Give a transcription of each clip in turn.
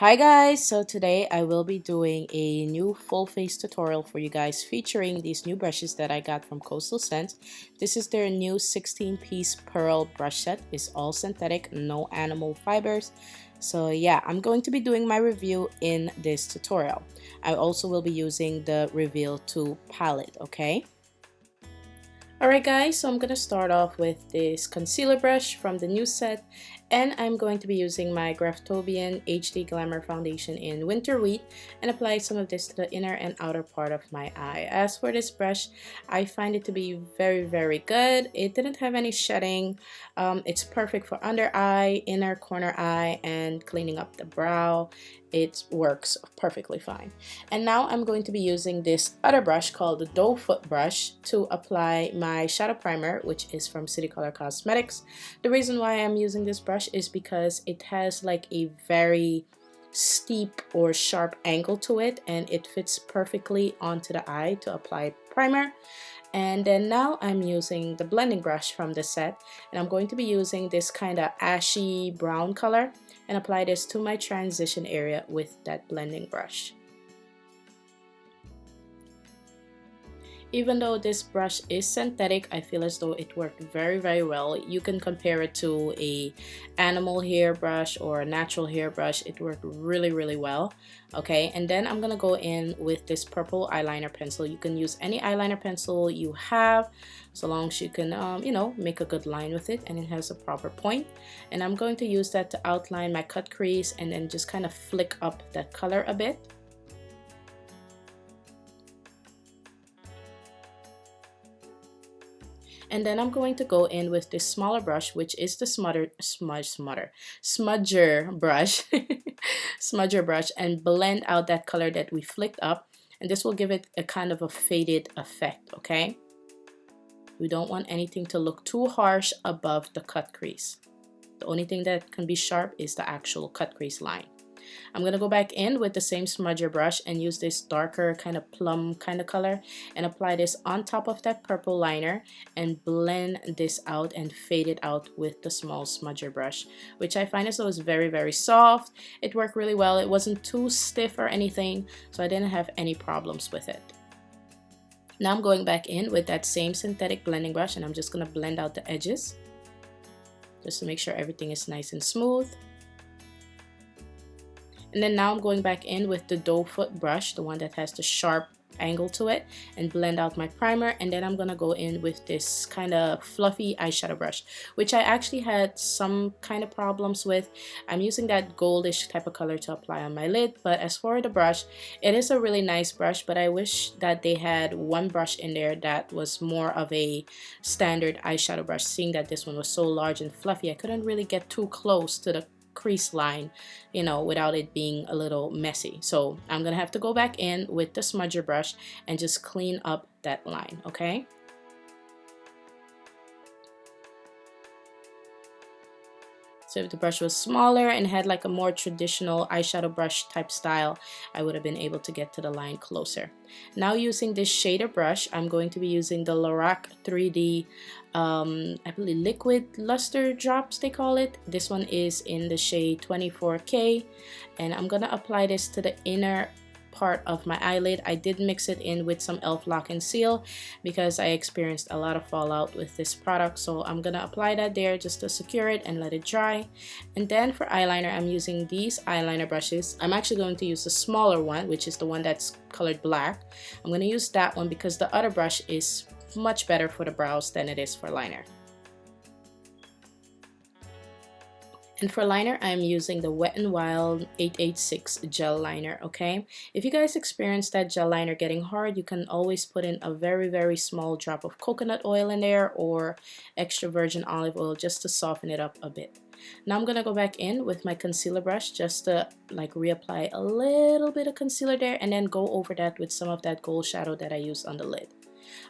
Hi guys, so today I will be doing a new full face tutorial for you guys featuring these new brushes that I got from Coastal Scent. This is their new 16-piece pearl brush set. It's all synthetic, no animal fibers. So yeah, I'm going to be doing my review in this tutorial. I also will be using the Reveal 2 palette, okay? Alright guys, so I'm going to start off with this concealer brush from the new set, and I'm going to be using my Graftobian HD Glamour Foundation in Winter Wheat and apply some of this to the inner and outer part of my eye. As for this brush, I find it to be very good. It didn't have any shedding. It's perfect for under eye, inner corner eye, and cleaning up the brow. It works perfectly fine. And now I'm going to be using this other brush called the Doe Foot brush to apply my shadow primer, which is from City Color Cosmetics. The reason why I'm using this brush is because it has like a very steep or sharp angle to it, and it fits perfectly onto the eye to apply primer. And then now I'm using the blending brush from the set, and I'm going to be using this kind of ashy brown color and apply this to my transition area with that blending brush. Even though this brush is synthetic, I feel as though it worked very well. You can compare it to a animal hair brush or a natural hair brush. It worked really well. Okay, and then I'm gonna go in with this purple eyeliner pencil. You can use any eyeliner pencil you have, so long as you can you know, make a good line with it and it has a proper point. And I'm going to use that to outline my cut crease and then just kind of flick up that color a bit. And then I'm going to go in with this smaller brush, which is the smudger brush, smudger brush, and blend out that color that we flicked up. And this will give it a kind of a faded effect, okay? We don't want anything to look too harsh above the cut crease. The only thing that can be sharp is the actual cut crease line. I'm going to go back in with the same smudger brush and use this darker kind of plum kind of color and apply this on top of that purple liner and blend this out and fade it out with the small smudger brush, which I find as though is very soft. It worked really well. It wasn't too stiff or anything, so I didn't have any problems with it. Now I'm going back in with that same synthetic blending brush and I'm just going to blend out the edges just to make sure everything is nice and smooth. And then now I'm going back in with the Doe Foot brush, the one that has the sharp angle to it, and blend out my primer. And then I'm gonna go in with this kind of fluffy eyeshadow brush, which I actually had some kind of problems with. I'm using that goldish type of color to apply on my lid, but as for the brush, it is a really nice brush, but I wish that they had one brush in there that was more of a standard eyeshadow brush. Seeing that this one was so large and fluffy, I couldn't really get too close to the crease line, you know, without it being a little messy. So I'm gonna have to go back in with the smudger brush and just clean up that line, okay? So if the brush was smaller and had like a more traditional eyeshadow brush type style, I would have been able to get to the line closer. Now using this shader brush, I'm going to be using the Lorac 3D, I believe liquid lustre drops they call it. This one is in the shade 24K, and I'm gonna apply this to the inner part of my eyelid. I did mix it in with some e.l.f. Lock and Seal because I experienced a lot of fallout with this product, so I'm gonna apply that there just to secure it and let it dry. And then for eyeliner, I'm using these eyeliner brushes. I'm actually going to use the smaller one, which is the one that's colored black. I'm gonna use that one because the other brush is much better for the brows than it is for liner. And for liner, I'm using the Wet n Wild 886 gel liner, okay? If you guys experience that gel liner getting hard, you can always put in a very small drop of coconut oil in there or extra virgin olive oil just to soften it up a bit. Now I'm gonna go back in with my concealer brush just to like reapply a little bit of concealer there and then go over that with some of that gold shadow that I used on the lid.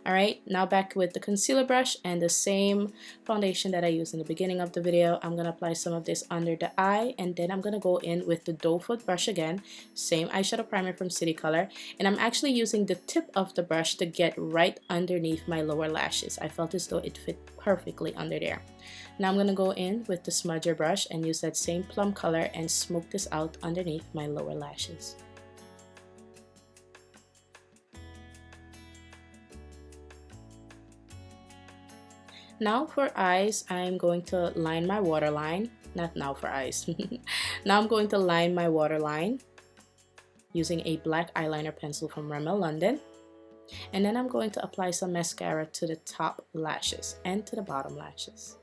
Alright, now back with the concealer brush and the same foundation that I used in the beginning of the video. I'm going to apply some of this under the eye, and then I'm going to go in with the doe foot brush again. Same eyeshadow primer from City Color, and I'm actually using the tip of the brush to get right underneath my lower lashes. I felt as though it fit perfectly under there. Now I'm going to go in with the smudger brush and use that same plum color and smoke this out underneath my lower lashes. Now for eyes, I'm going to line my waterline. Not now for eyes. Now I'm going to line my waterline using a black eyeliner pencil from Rimmel London. And then I'm going to apply some mascara to the top lashes and to the bottom lashes.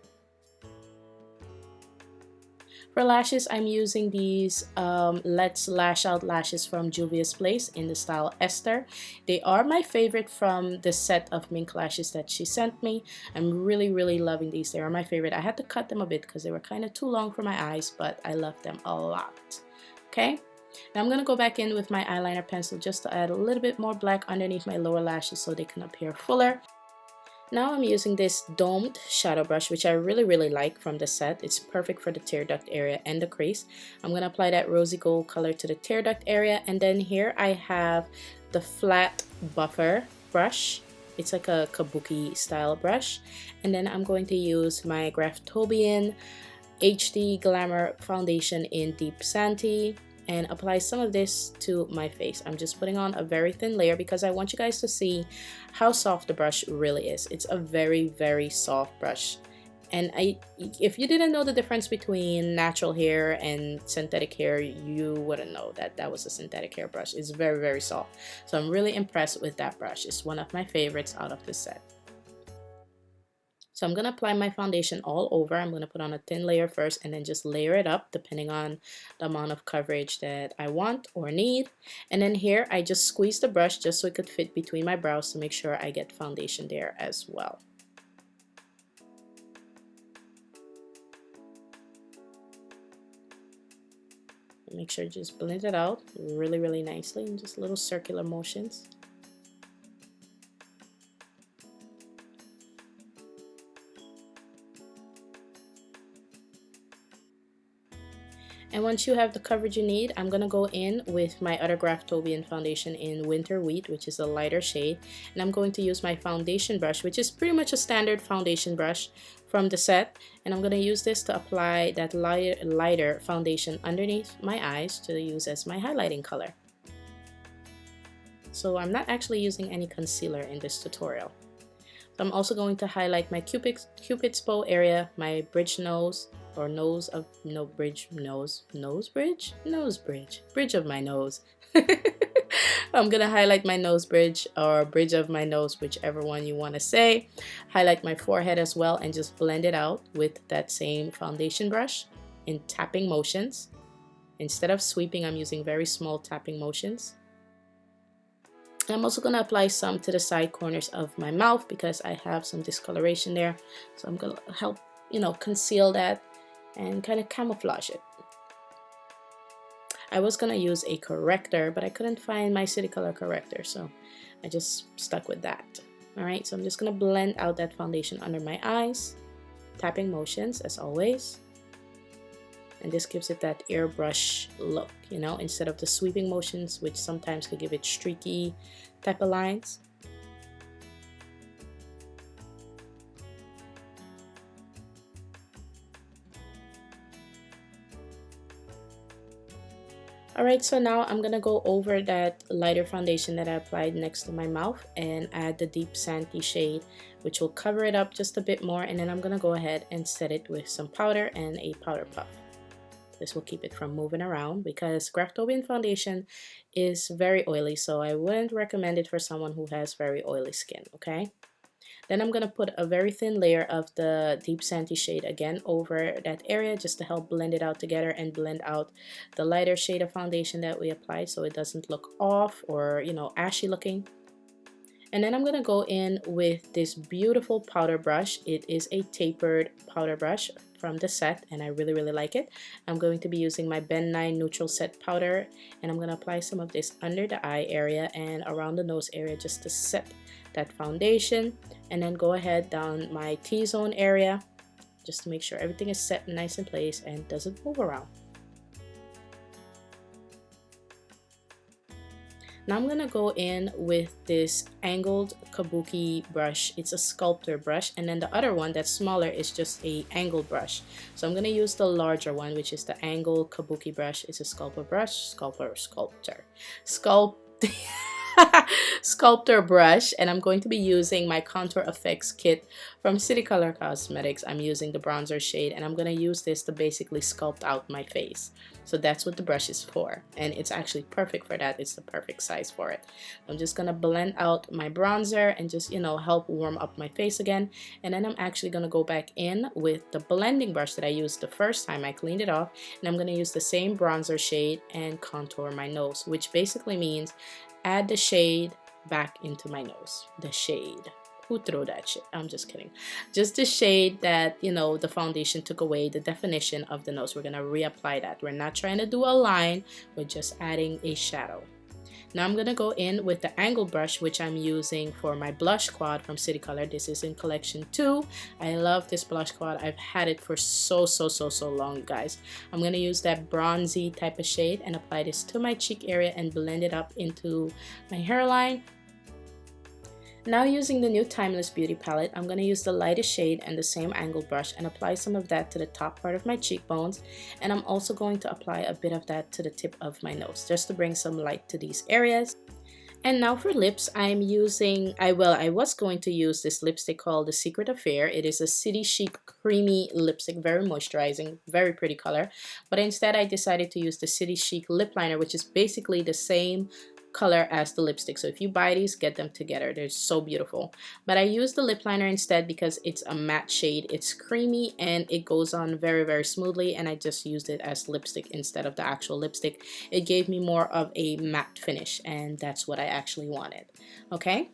For lashes, I'm using these Let's Lash Out lashes from Juvia's Place in the style Esther. They are my favorite from the set of mink lashes that she sent me. I'm really loving these. They are my favorite. I had to cut them a bit because they were kind of too long for my eyes, but I love them a lot. Okay, now I'm going to go back in with my eyeliner pencil just to add a little bit more black underneath my lower lashes so they can appear fuller. Now I'm using this domed shadow brush, which I really like from the set. It's perfect for the tear duct area and the crease. I'm going to apply that rosy gold color to the tear duct area, and then here I have the flat buffer brush. It's like a kabuki style brush, and then I'm going to use my Graftobian HD Glamour foundation in Deep Xanthe and apply some of this to my face. I'm just putting on a very thin layer because I want you guys to see how soft the brush really is. It's a very soft brush. And if you didn't know the difference between natural hair and synthetic hair, you wouldn't know that that was a synthetic hair brush. It's very soft. So I'm really impressed with that brush. It's one of my favorites out of the set. So I'm going to apply my foundation all over. I'm going to put on a thin layer first and then just layer it up depending on the amount of coverage that I want or need. And then here I just squeeze the brush just so it could fit between my brows to make sure I get foundation there as well. Make sure you just blend it out really nicely in just little circular motions. And once you have the coverage you need, I'm going to go in with my other Graftobian foundation in Winter Wheat, which is a lighter shade. And I'm going to use my foundation brush, which is pretty much a standard foundation brush from the set. And I'm going to use this to apply that lighter foundation underneath my eyes to use as my highlighting color. So I'm not actually using any concealer in this tutorial. So I'm also going to highlight my Cupid's bow area, my bridge nose, or nose of no bridge nose bridge of my nose. I'm gonna highlight my nose bridge or bridge of my nose, whichever one you want to say. Highlight my forehead as well and just blend it out with that same foundation brush in tapping motions. Instead of sweeping, I'm using very small tapping motions. I'm also going to apply some to the side corners of my mouth because I have some discoloration there. So I'm going to help, conceal that and kind of camouflage it. I was going to use a corrector, but I couldn't find my City Color corrector, so I just stuck with that. Alright, so I'm just going to blend out that foundation under my eyes, tapping motions as always. And this gives it that airbrush look, instead of the sweeping motions, which sometimes could give it streaky type of lines. Alright, so now I'm going to go over that lighter foundation that I applied next to my mouth and add the Deep Xanthe shade, which will cover it up just a bit more. And then I'm going to go ahead and set it with some powder and a powder puff. This will keep it from moving around because Graftobian foundation is very oily, so I wouldn't recommend it for someone who has very oily skin, okay? Then I'm going to put a very thin layer of the Deep Xanthe shade again over that area just to help blend it out together and blend out the lighter shade of foundation that we applied so it doesn't look off or, ashy looking. And then I'm going to go in with this beautiful powder brush. It is a tapered powder brush from the set and I really like it. I'm going to be using my Ben 9 Neutral Set powder and I'm going to apply some of this under the eye area and around the nose area just to set that foundation, and then go ahead down my T-zone area just to make sure everything is set nice in place and doesn't move around. Now I'm gonna go in with this angled kabuki brush. It's a sculptor brush, and then the other one that's smaller is just a angled brush. So I'm gonna use the larger one, which is the angled kabuki brush. It's a sculptor brush, sculptor brush, and I'm going to be using my contour effects kit from City Color Cosmetics. I'm using the bronzer shade, and I'm gonna use this to basically sculpt out my face. So that's what the brush is for, and it's actually perfect for that. It's the perfect size for it. I'm just gonna blend out my bronzer and just, you know, help warm up my face again. And then I'm actually gonna go back in with the blending brush that I used the first time I cleaned it off, and I'm gonna use the same bronzer shade and contour my nose, which basically means add the shade back into my nose. The shade. Who threw that shit? I'm just kidding. Just the shade that, you know, the foundation took away, the definition of the nose. We're going to reapply that. We're not trying to do a line. We're just adding a shadow. Now I'm going to go in with the angled brush, which I'm using for my blush quad from City Color. This is in collection 2. I love this blush quad. I've had it for so long, you guys. I'm going to use that bronzy type of shade and apply this to my cheek area and blend it up into my hairline. Now using the new Timeless Beauty palette, I'm going to use the lightest shade and the same angled brush and apply some of that to the top part of my cheekbones, and I'm also going to apply a bit of that to the tip of my nose just to bring some light to these areas. And now for lips, I'm using, I was going to use this lipstick called The Secret Affair. It is a City Chic creamy lipstick, very moisturizing, very pretty color. But instead I decided to use the City Chic lip liner, which is basically the same color as the lipstick. So if you buy these, get them together. They're so beautiful. But I used the lip liner instead because it's a matte shade. It's creamy and it goes on very smoothly, and I just used it as lipstick instead of the actual lipstick. It gave me more of a matte finish, and that's what I actually wanted. Okay,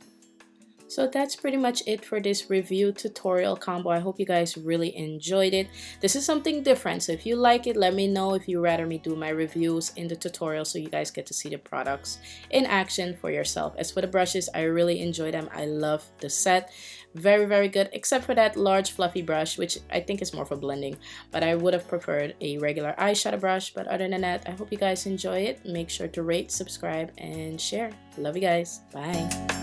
so that's pretty much it for this review tutorial combo. I hope you guys really enjoyed it. This is something different, so if you like it, let me know. If you rather me do my reviews in the tutorial so you guys get to see the products in action for yourself. As for the brushes, I really enjoy them. I love the set. Very good, except for that large fluffy brush, which I think is more for blending, but I would have preferred a regular eyeshadow brush. But other than that, I hope you guys enjoy it. Make sure to rate, subscribe, and share. Love you guys. Bye.